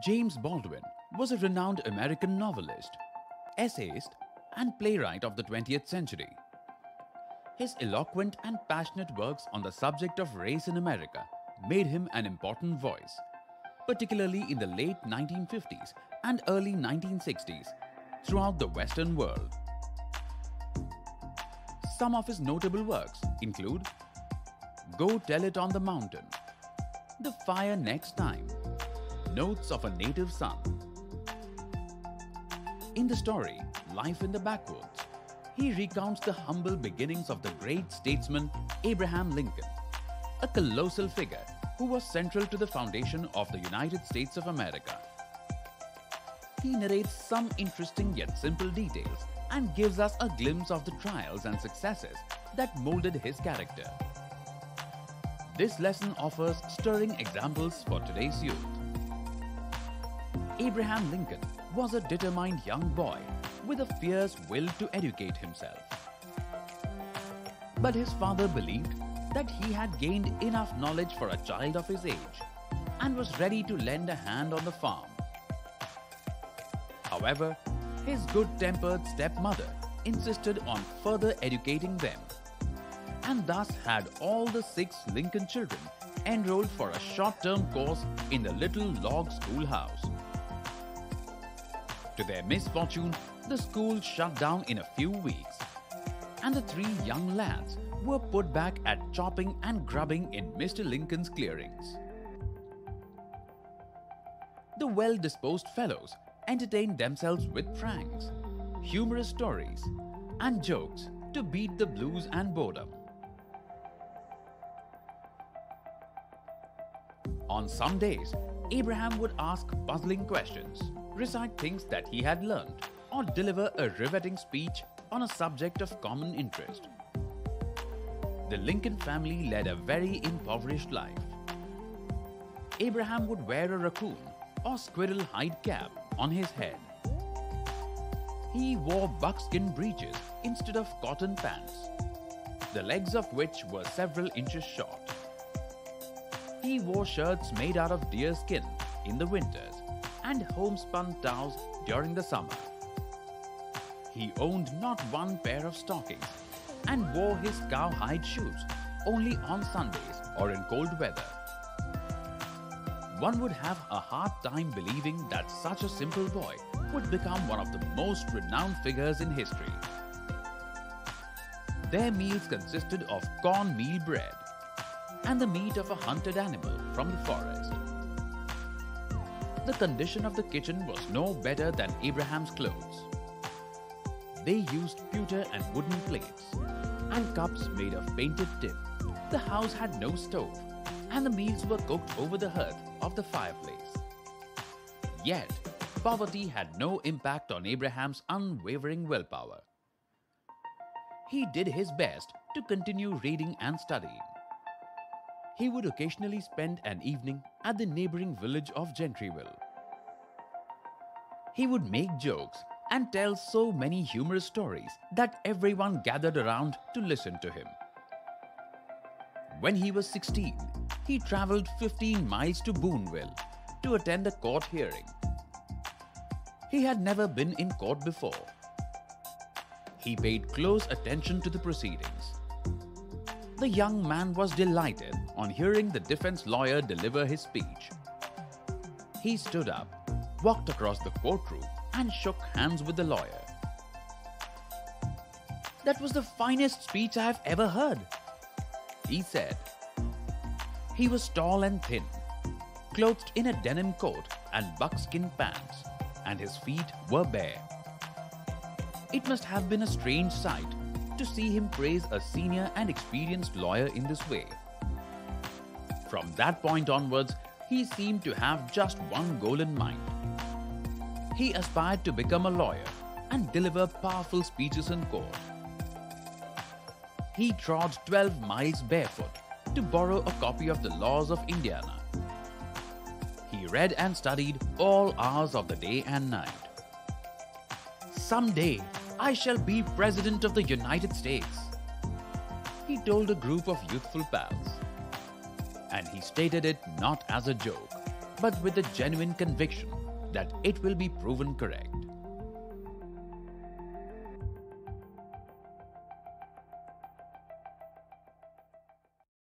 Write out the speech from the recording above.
James Baldwin was a renowned American novelist, essayist, and playwright of the 20th century. His eloquent and passionate works on the subject of race in America made him an important voice, particularly in the late 1950s and early 1960s throughout the Western world. Some of his notable works include Go Tell It on the Mountain, The Fire Next Time, Notes of a Native Son. In the story Life in the Backwoods, he recounts the humble beginnings of the great statesman Abraham Lincoln, a colossal figure who was central to the foundation of the United States of America. He narrates some interesting yet simple details and gives us a glimpse of the trials and successes that molded his character. This lesson offers stirring examples for today's youth. Abraham Lincoln was a determined young boy with a fierce will to educate himself. But his father believed that he had gained enough knowledge for a child of his age and was ready to lend a hand on the farm. However, his good-tempered stepmother insisted on further educating them, and thus had all the 6 Lincoln children enrolled for a short-term course in the little log schoolhouse. To their misfortune, the school shut down in a few weeks, and the 3 young lads were put back at chopping and grubbing in Mr. Lincoln's clearings. The well-disposed fellows entertained themselves with pranks, humorous stories, and jokes to beat the blues and boredom. On some days, Abraham would ask puzzling questions, recite things that he had learned, or deliver a riveting speech on a subject of common interest. The Lincoln family led a very impoverished life. Abraham would wear a raccoon or squirrel hide cap on his head. He wore buckskin breeches instead of cotton pants, the legs of which were several inches short. He wore shirts made out of deer skin in the winters and homespun towels during the summer. He owned not one pair of stockings and wore his cowhide shoes only on Sundays or in cold weather. One would have a hard time believing that such a simple boy would become one of the most renowned figures in history. Their meals consisted of cornmeal bread and the meat of a hunted animal from the forest. The condition of the kitchen was no better than Abraham's clothes. They used pewter and wooden plates and cups made of painted tin. The house had no stove, and the meals were cooked over the hearth of the fireplace. Yet, poverty had no impact on Abraham's unwavering willpower. He did his best to continue reading and studying. He would occasionally spend an evening at the neighboring village of Gentryville. He would make jokes and tell so many humorous stories that everyone gathered around to listen to him. When he was 16, he traveled 15 miles to Boonville to attend a court hearing. He had never been in court before. He paid close attention to the proceedings. The young man was delighted on hearing the defense lawyer deliver his speech. He stood up, walked across the courtroom, and shook hands with the lawyer. "That was the finest speech I have ever heard," he said. He was tall and thin, clothed in a denim coat and buckskin pants, and his feet were bare. It must have been a strange sight to see him praise a senior and experienced lawyer in this way. From that point onwards, he seemed to have just one goal in mind. He aspired to become a lawyer and deliver powerful speeches in court. He trod 12 miles barefoot to borrow a copy of the laws of Indiana. He read and studied all hours of the day and night. "Someday, I shall be President of the United States," he told a group of youthful pals. And he stated it not as a joke, but with the genuine conviction that it will be proven correct.